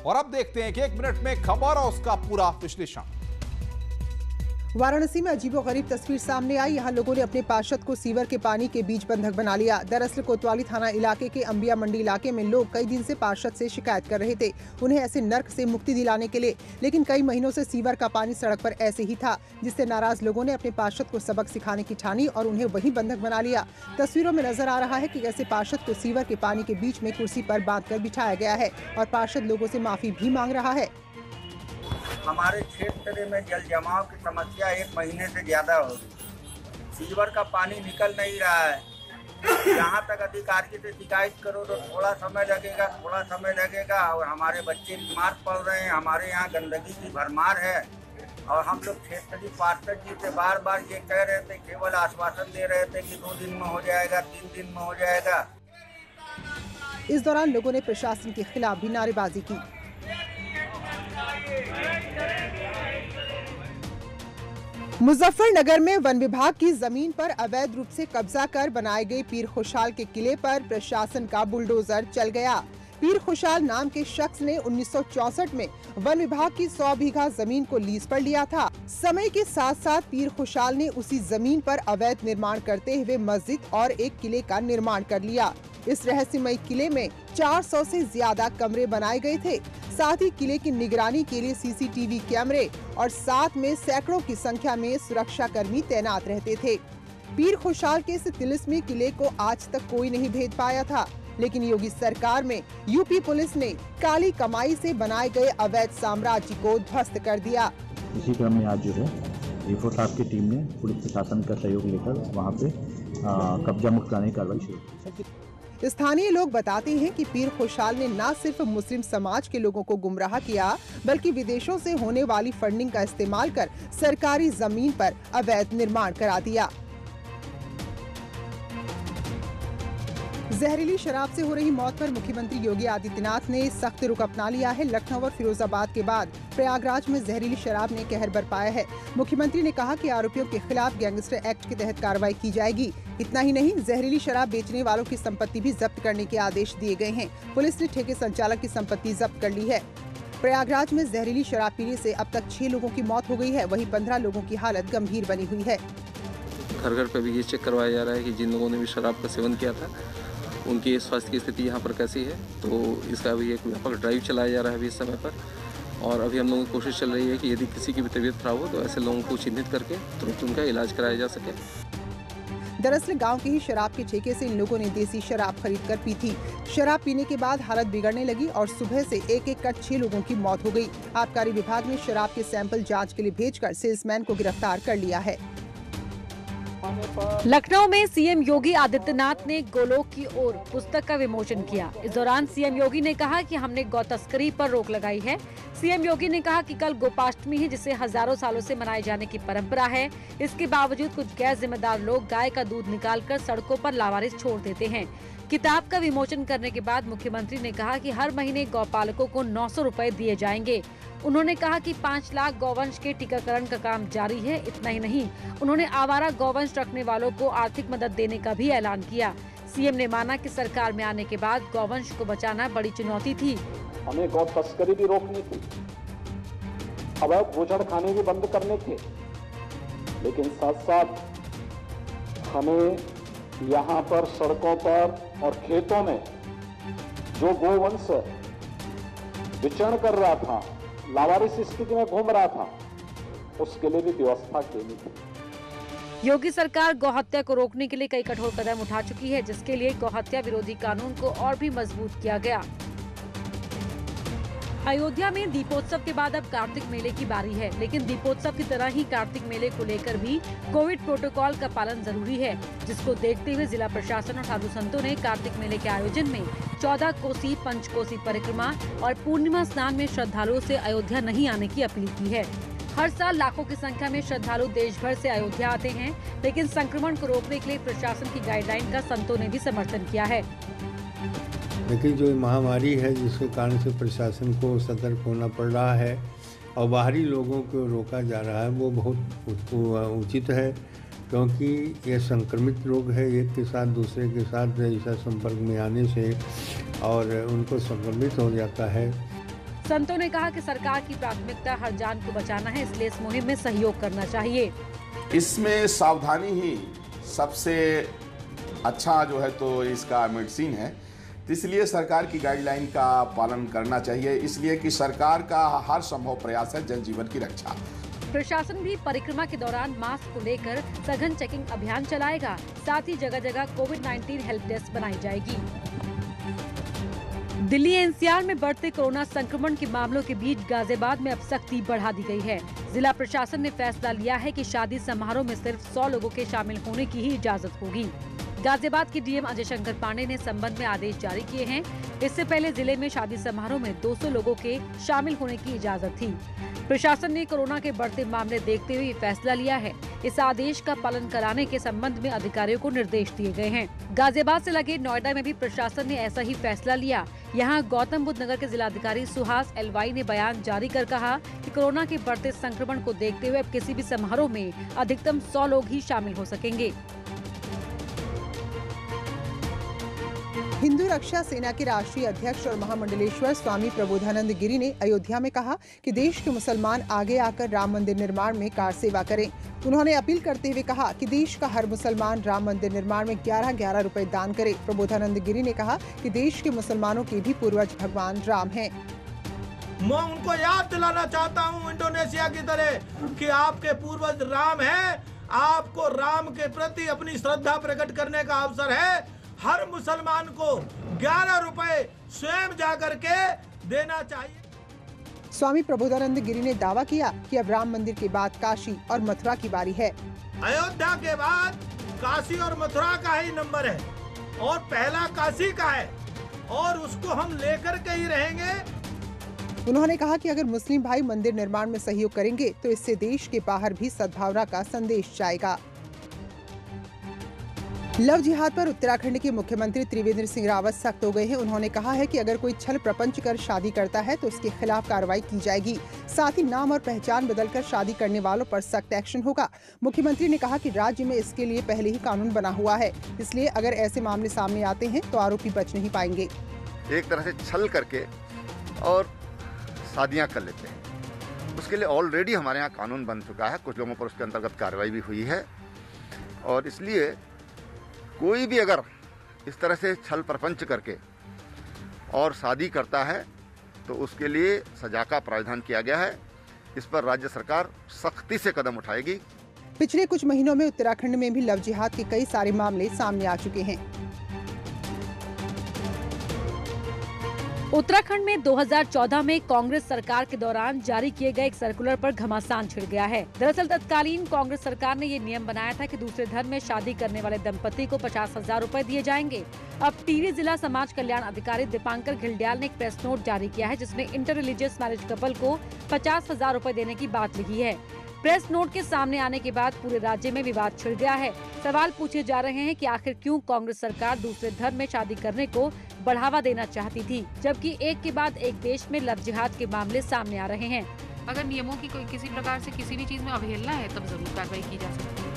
और अब देखते हैं कि 1 मिनट में खबर और उसका पूरा विश्लेषण। वाराणसी में अजीबोगरीब तस्वीर सामने आई। यहाँ लोगों ने अपने पार्षद को सीवर के पानी के बीच बंधक बना लिया। दरअसल कोतवाली थाना इलाके के अंबिया मंडी इलाके में लोग कई दिन से पार्षद से शिकायत कर रहे थे, उन्हें ऐसे नर्क से मुक्ति दिलाने के लिए। लेकिन कई महीनों से सीवर का पानी सड़क पर ऐसे ही था, जिससे नाराज लोगों ने अपने पार्षद को सबक सिखाने की ठानी और उन्हें वही बंधक बना लिया। तस्वीरों में नजर आ रहा है कि कैसे पार्षद को सीवर के पानी के बीच में कुर्सी पर बांधकर बिठाया गया है और पार्षद लोगों से माफी भी मांग रहा है। हमारे क्षेत्र में जल जमाव की समस्या 1 महीने से ज्यादा हो गई। सीवर का पानी निकल नहीं रहा है। यहाँ तक अधिकारी से शिकायत करो तो थोड़ा समय लगेगा और हमारे बच्चे बीमार पड़ रहे हैं। हमारे यहाँ गंदगी की भरमार है और हम लोग क्षेत्रीय पार्षद जी से बार बार ये कह रहे थे, केवल आश्वासन दे रहे थे कि 2 दिन में हो जाएगा, 3 दिन में हो जाएगा। इस दौरान लोगों ने प्रशासन के खिलाफ भी नारेबाजी की। मुजफ्फरनगर में वन विभाग की जमीन पर अवैध रूप से कब्जा कर बनाए गए पीर खुशहाल के किले पर प्रशासन का बुलडोजर चल गया। पीर खुशहाल नाम के शख्स ने 1964 में वन विभाग की 100 बीघा जमीन को लीज पर लिया था। समय के साथ साथ पीर खुशहाल ने उसी जमीन पर अवैध निर्माण करते हुए मस्जिद और एक किले का निर्माण कर लिया। इस रहस्यमय किले में 400 से ज्यादा कमरे बनाए गए थे। साथ ही किले की निगरानी के लिए सीसीटीवी कैमरे और साथ में सैकड़ों की संख्या में सुरक्षा कर्मी तैनात रहते थे। पीर खुशहाल के इस तिलिस्मी किले को आज तक कोई नहीं भेद पाया था, लेकिन योगी सरकार में यूपी पुलिस ने काली कमाई से बनाए गए अवैध साम्राज्य को ध्वस्त कर दिया। इसी क्रम में आज जो है ईफो साहब की टीम ने पुलिस प्रशासन का सहयोग लेकर वहाँ पे कब्जा मुक्त कराने की कार्रवाई शुरू की। स्थानीय लोग बताते हैं कि पीर खुशहाल ने न सिर्फ मुस्लिम समाज के लोगों को गुमराह किया, बल्कि विदेशों से होने वाली फंडिंग का इस्तेमाल कर सरकारी जमीन पर अवैध निर्माण करा दिया। जहरीली शराब से हो रही मौत पर मुख्यमंत्री योगी आदित्यनाथ ने सख्त रुख अपना लिया है। लखनऊ और फिरोजाबाद के बाद प्रयागराज में जहरीली शराब ने कहर बरपाया है। मुख्यमंत्री ने कहा कि आरोपियों के खिलाफ गैंगस्टर एक्ट के तहत कार्रवाई की जाएगी। इतना ही नहीं, जहरीली शराब बेचने वालों की संपत्ति भी जब्त करने के आदेश दिए गए हैं। पुलिस ने ठेके संचालक की संपत्ति जब्त कर ली है। प्रयागराज में जहरीली शराब पीने से अब तक 6 लोगों की मौत हो गई है, वहीं 15 लोगों की हालत गंभीर बनी हुई है। घर घर पे भी ये चेक करवाया जा रहा है कि जिन लोगों ने भी शराब का सेवन किया था उनकी स्वास्थ्य की स्थिति यहाँ पर कैसी है। तो इसका भी एक व्यापक ड्राइव चलाया जा रहा है अभी इस समय पर, और अभी हम लोगों की कोशिश चल रही है कि यदि किसी की भी तबीयत खराब हो तो ऐसे लोगों को चिन्हित करके तुरंत उनका इलाज कराया जा सके। दरअसल गांव के ही शराब के ठेके से इन लोगों ने देसी शराब खरीद कर पी थी। शराब पीने के बाद हालत बिगड़ने लगी और सुबह से एक कर 6 लोगों की मौत हो गई। आबकारी विभाग ने शराब के सैंपल जांच के लिए भेजकर सेल्समैन को गिरफ्तार कर लिया है। लखनऊ में सीएम योगी आदित्यनाथ ने गोलोक की ओर पुस्तक का विमोचन किया। इस दौरान सीएम योगी ने कहा कि हमने गौ तस्करी पर रोक लगाई है। सीएम योगी ने कहा कि कल गोपाष्टमी है, जिसे हजारों सालों से मनाए जाने की परंपरा है। इसके बावजूद कुछ गैर जिम्मेदार लोग गाय का दूध निकालकर सड़कों पर लावारिस छोड़ देते हैं। किताब का विमोचन करने के बाद मुख्यमंत्री ने कहा कि हर महीने गौपालकों को 900 रुपए दिए जाएंगे। उन्होंने कहा कि 5 लाख गौवंश के टीकाकरण का काम जारी है। इतना ही नहीं, उन्होंने आवारा गौवंश रखने वालों को आर्थिक मदद देने का भी ऐलान किया। सीएम ने माना कि सरकार में आने के बाद गौवंश को बचाना बड़ी चुनौती थी। हमें गौ तस्करी भी रोकनी थी, अवैध बूचड़खाने भी बंद करने थे, लेकिन साथ साथ हमें यहाँ पर सड़कों पर और खेतों में जो गोवंश विचरण कर रहा था, लावारिस स्थिति में घूम रहा था, उसके लिए भी व्यवस्था करनी थी। योगी सरकार गौहत्या को रोकने के लिए कई कठोर कदम उठा चुकी है, जिसके लिए गौहत्या विरोधी कानून को और भी मजबूत किया गया। अयोध्या में दीपोत्सव के बाद अब कार्तिक मेले की बारी है, लेकिन दीपोत्सव की तरह ही कार्तिक मेले को लेकर भी कोविड प्रोटोकॉल का पालन जरूरी है, जिसको देखते हुए जिला प्रशासन और साधु संतों ने कार्तिक मेले के आयोजन में 14 कोसी, पंचकोसी परिक्रमा और पूर्णिमा स्नान में श्रद्धालुओं से अयोध्या नहीं आने की अपील की है। हर साल लाखों की संख्या में श्रद्धालु देश भर से अयोध्या आते हैं, लेकिन संक्रमण को रोकने के लिए प्रशासन की गाइडलाइन का संतों ने भी समर्थन किया है। लेकिन जो महामारी है, जिसके कारण से प्रशासन को सतर्क होना पड़ रहा है और बाहरी लोगों को रोका जा रहा है, वो बहुत उचित है, क्योंकि ये संक्रमित रोग है। एक के साथ दूसरे के साथ ऐसा संपर्क में आने से और उनको संक्रमित हो जाता है। संतों ने कहा कि सरकार की प्राथमिकता हर जान को बचाना है, इसलिए इस मुहिम में सहयोग करना चाहिए। इसमें सावधानी ही सबसे अच्छा जो है तो इसका मेडिसिन है, तो इसलिए सरकार की गाइडलाइन का पालन करना चाहिए, इसलिए कि सरकार का हर संभव प्रयास है जनजीवन की रक्षा। प्रशासन भी परिक्रमा के दौरान मास्क को लेकर सघन चेकिंग अभियान चलाएगा। साथ ही जगह जगह कोविड-19 हेल्प डेस्क बनाई जाएगी। दिल्ली एनसीआर में बढ़ते कोरोना संक्रमण के मामलों के बीच गाजियाबाद में अब सख्ती बढ़ा दी गई है। जिला प्रशासन ने फैसला लिया है कि शादी समारोह में सिर्फ 100 लोगों के शामिल होने की ही इजाजत होगी। गाजियाबाद के डीएम अजय शंकर पांडे ने संबंध में आदेश जारी किए हैं। इससे पहले जिले में शादी समारोह में 200 लोगों के शामिल होने की इजाजत थी। प्रशासन ने कोरोना के बढ़ते मामले देखते हुए फैसला लिया है। इस आदेश का पालन कराने के संबंध में अधिकारियों को निर्देश दिए गए हैं। गाजियाबाद से लगे नोएडा में भी प्रशासन ने ऐसा ही फैसला लिया। यहाँ गौतम बुद्ध नगर के जिलाधिकारी सुहास एलवाई ने बयान जारी कर कहा कि कोरोना के बढ़ते संक्रमण को देखते हुए अब किसी भी समारोह में अधिकतम 100 लोग ही शामिल हो सकेंगे। हिंदू रक्षा सेना के राष्ट्रीय अध्यक्ष और महामंडलेश्वर स्वामी प्रबोधानंद गिरी ने अयोध्या में कहा कि देश के मुसलमान आगे आकर राम मंदिर निर्माण में कार सेवा करें। उन्होंने अपील करते हुए कहा कि देश का हर मुसलमान राम मंदिर निर्माण में 11-11 रुपए दान करे। प्रबोधानंद गिरी ने कहा कि देश के मुसलमानों के भी पूर्वज भगवान राम हैं। मैं उनको याद दिलाना चाहता हूँ इंडोनेशिया की तरह कि आपके पूर्वज राम हैं। आपको राम के प्रति अपनी श्रद्धा प्रकट करने का अवसर है। हर मुसलमान को 11 रुपए स्वयं जाकर के देना चाहिए। स्वामी प्रबोधानंद गिरी ने दावा किया कि अब राम मंदिर के बाद काशी और मथुरा की बारी है। अयोध्या के बाद काशी और मथुरा का ही नंबर है और पहला काशी का है और उसको हम लेकर के ही रहेंगे। उन्होंने कहा कि अगर मुस्लिम भाई मंदिर निर्माण में सहयोग करेंगे तो इससे देश के बाहर भी सद्भावना का संदेश जाएगा। लव जिहाद पर उत्तराखंड के मुख्यमंत्री त्रिवेंद्र सिंह रावत सख्त हो गए हैं। उन्होंने कहा है कि अगर कोई छल प्रपंच कर शादी करता है तो उसके खिलाफ कार्रवाई की जाएगी। साथ ही नाम और पहचान बदलकर शादी करने वालों पर सख्त एक्शन होगा। मुख्यमंत्री ने कहा कि राज्य में इसके लिए पहले ही कानून बना हुआ है, इसलिए अगर ऐसे मामले सामने आते हैं तो आरोपी बच नहीं पाएंगे। एक तरह से छल करके और शादियाँ कर लेते हैं, उसके लिए ऑलरेडी हमारे यहाँ कानून बन चुका है। कुछ लोगों पर उसके अंतर्गत कार्रवाई भी हुई है और इसलिए कोई भी अगर इस तरह से छल प्रपंच करके और शादी करता है तो उसके लिए सजा का प्रावधान किया गया है। इस पर राज्य सरकार सख्ती से कदम उठाएगी। पिछले कुछ महीनों में उत्तराखंड में भी लव जिहाद के कई सारे मामले सामने आ चुके हैं। उत्तराखंड में 2014 में कांग्रेस सरकार के दौरान जारी किए गए एक सर्कुलर पर घमासान छिड़ गया है। दरअसल तत्कालीन कांग्रेस सरकार ने ये नियम बनाया था कि दूसरे धर्म में शादी करने वाले दंपति को 50,000 रुपए दिए जाएंगे। अब टिहरी जिला समाज कल्याण अधिकारी दीपांकर घिल्डियाल ने एक प्रेस नोट जारी किया है, जिसमें इंटर रिलीजियस मैरिज कपल को 50,000 रुपए देने की बात लिखी है। प्रेस नोट के सामने आने के बाद पूरे राज्य में विवाद छिड़ गया है। सवाल पूछे जा रहे हैं कि आखिर क्यों कांग्रेस सरकार दूसरे धर्म में शादी करने को बढ़ावा देना चाहती थी, जबकि एक के बाद एक देश में लव जिहाद के मामले सामने आ रहे हैं। अगर नियमों की कोई किसी प्रकार से किसी भी चीज में अवहेलना है तब जरूर कार्रवाई की जा सकती है।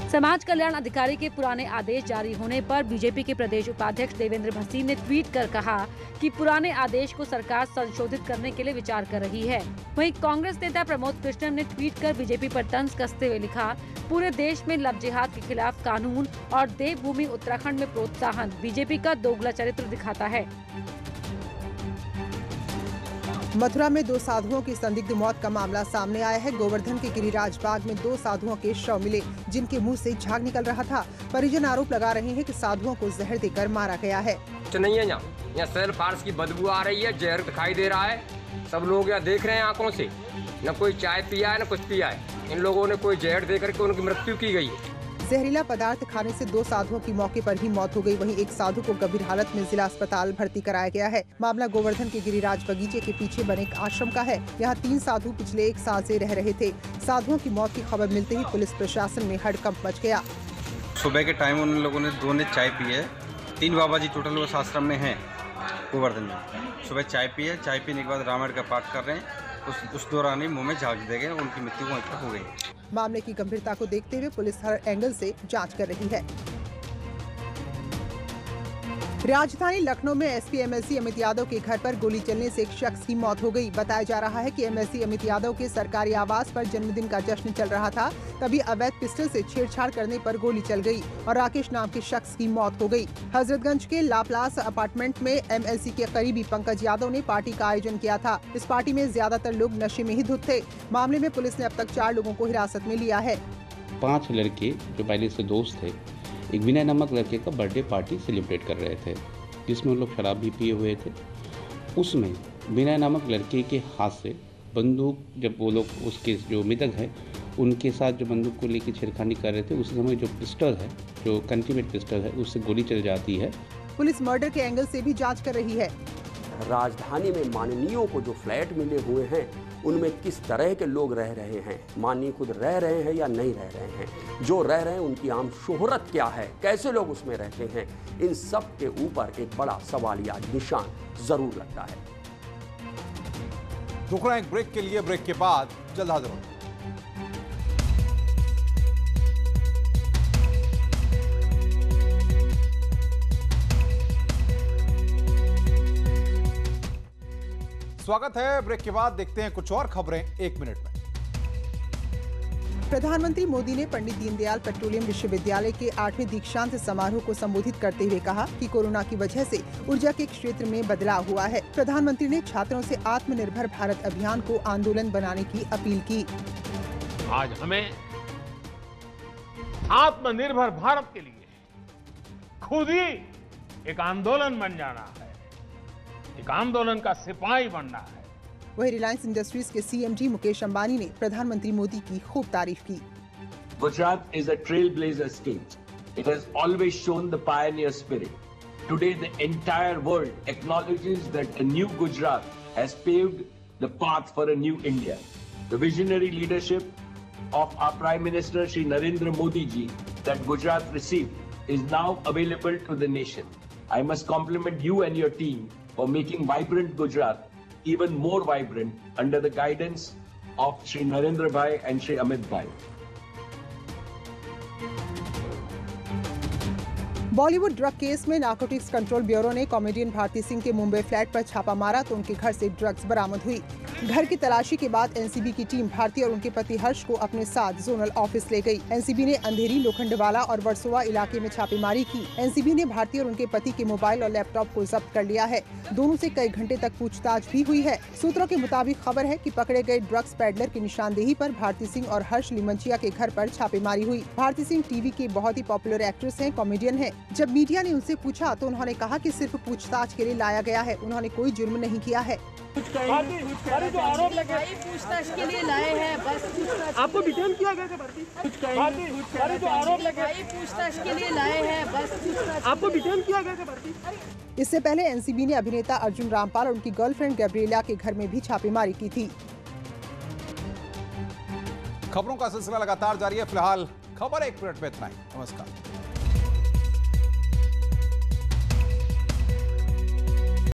समाज कल्याण अधिकारी के पुराने आदेश जारी होने पर बीजेपी के प्रदेश उपाध्यक्ष देवेंद्र भसीन ने ट्वीट कर कहा कि पुराने आदेश को सरकार संशोधित करने के लिए विचार कर रही है। वहीं कांग्रेस नेता प्रमोद कृष्णन ने ट्वीट कर बीजेपी पर तंज कसते हुए लिखा, पूरे देश में लव जिहाद के खिलाफ कानून और देवभूमि उत्तराखंड में प्रोत्साहन बीजेपी का दोगला चरित्र दिखाता है। मथुरा में 2 साधुओं की संदिग्ध मौत का मामला सामने आया है। गोवर्धन के गिरिराज बाग में 2 साधुओं के शव मिले, जिनके मुंह से झाग निकल रहा था। परिजन आरोप लगा रहे हैं कि साधुओं को जहर देकर मारा गया है। नहीं है यहाँ सेल फार्स की बदबू आ रही है, जहर दिखाई दे रहा है। सब लोग यहाँ देख रहे हैं आंखों से, न कोई चाय पिया है न कुछ पिया है। इन लोगों ने कोई जहर देकर के उनकी मृत्यु की गई है। जहरीला पदार्थ खाने से 2 साधुओं की मौके पर ही मौत हो गई। वहीं एक साधु को गंभीर हालत में जिला अस्पताल भर्ती कराया गया है। मामला गोवर्धन के गिरिराज बगीचे के पीछे बने एक आश्रम का है। यहाँ 3 साधु पिछले 1 साल से रह रहे थे। साधुओं की मौत की खबर मिलते ही पुलिस प्रशासन में हड़कंप मच गया। सुबह के टाइम उन लोगों ने 2 ने चाय पी है। 3 बाबा जी टोटल उस आश्रम में हैं गोवर्धन में। सुबह चाय पी है, चाय पीने के बाद रामायण का पाठ कर रहे हैं। उस दौरान ही मुँह में झाग दे गए, उनकी मृत्यु वहीं पर हो गई। मामले की गंभीरता को देखते हुए पुलिस हर एंगल से जांच कर रही है। राजधानी लखनऊ में एसपी एमएलसी अमित यादव के घर पर गोली चलने से एक शख्स की मौत हो गई। बताया जा रहा है कि एमएलसी अमित यादव के सरकारी आवास पर जन्मदिन का जश्न चल रहा था, तभी अवैध पिस्टल से छेड़छाड़ करने पर गोली चल गई और राकेश नाम के शख्स की मौत हो गई। हजरतगंज के लाप्लास अपार्टमेंट में एमएलसी के करीबी पंकज यादव ने पार्टी का आयोजन किया था। इस पार्टी में ज्यादातर लोग नशे में ही धुत थे। मामले में पुलिस ने अब तक 4 लोगों को हिरासत में लिया है। 5 लड़के जो पहले से दोस्त थे, एक विनय नामक लड़के का बर्थडे पार्टी सेलिब्रेट कर रहे थे, जिसमें वो लोग शराब भी पिए हुए थे। उसमें विनय नामक लड़के के हाथ से बंदूक, जब वो लोग उसके जो मृतक है उनके साथ जो बंदूक को लेकर छेड़खानी कर रहे थे, उस समय जो पिस्टल है, जो कंटीमेट पिस्टल है, उससे गोली चल जाती है। पुलिस मर्डर के एंगल से भी जांच कर रही है। राजधानी में माननीयों को जो फ्लैट मिले हुए हैं, उनमें किस तरह के लोग रह रहे हैं, माननीय खुद रह रहे हैं या नहीं रह रहे हैं, जो रह रहे हैं उनकी आम शोहरत क्या है, कैसे लोग उसमें रहते हैं, इन सब के ऊपर एक बड़ा सवालिया निशान जरूर लगता है। रुक रहे हैं एक ब्रेक के लिए, ब्रेक के बाद जल्द हाजिर होंगे। स्वागत है। ब्रेक के बाद देखते हैं कुछ और खबरें 1 मिनट में। प्रधानमंत्री मोदी ने पंडित दीनदयाल पेट्रोलियम विश्वविद्यालय के 8वें दीक्षांत समारोह को संबोधित करते हुए कहा कि कोरोना की वजह से ऊर्जा के क्षेत्र में बदलाव हुआ है। प्रधानमंत्री ने छात्रों से आत्मनिर्भर भारत अभियान को आंदोलन बनाने की अपील की। आज हमें आत्मनिर्भर भारत के लिए खुद ही एक आंदोलन बन जाना है, एक आंदोलन का सिपाही बनना है। वही रिलायंस इंडस्ट्रीज के सीएमडी मुकेश अंबानी ने प्रधानमंत्री मोदी की खूब तारीफ की। Gujarat is a trailblazer state. It has always shown the pioneer spirit. Today, the entire world acknowledges that a new Gujarat has paved the path for a new India. The visionary leadership of our Prime Minister Shri Narendra Modi ji that Gujarat received is now available to the nation. I must compliment you and your team for making vibrant Gujarat even more vibrant under the guidance of Shri Narendra Bhai and Shri Amit Bhai. Bollywood drug case में narcotics control bureau ने comedian Bharti Singh के Mumbai flat पर छापा मारा तो उनके घर से ड्रग्स बरामद हुई। घर की तलाशी के बाद एनसीबी की टीम भारती और उनके पति हर्ष को अपने साथ जोनल ऑफिस ले गई। एनसीबी ने अंधेरी, लोखंडवाला और वर्सोवा इलाके में छापेमारी की। एनसीबी ने भारती और उनके पति के मोबाइल और लैपटॉप को जब्त कर लिया है। दोनों से कई घंटे तक पूछताछ भी हुई है। सूत्रों के मुताबिक खबर है कि पकड़े गए ड्रग्स पैडलर की निशानदेही पर भारती सिंह और हर्ष लिमंचिया के घर पर छापेमारी हुई। भारती सिंह टीवी के बहुत ही पॉपुलर एक्ट्रेस हैं, कॉमेडियन हैं। जब मीडिया ने उनसे पूछा तो उन्होंने कहा कि सिर्फ पूछताछ के लिए लाया गया है, उन्होंने कोई जुर्म नहीं किया है। अरे जो आरोप लगे पूछताछ के लिए लाए हैं, बस आपको डिटेन किया गया अरे जो आरोप लगे पूछताछ के लिए लाए हैं, बस आपको डिटेन किया गया। इससे पहले एनसीबी ने अभिनेता अर्जुन रामपाल और उनकी गर्लफ्रेंड गैब्रिएला के घर में भी छापेमारी की थी। खबरों का सिलसिला लगातार जारी है। फिलहाल खबर 1 मिनट में इतना ही। नमस्कार।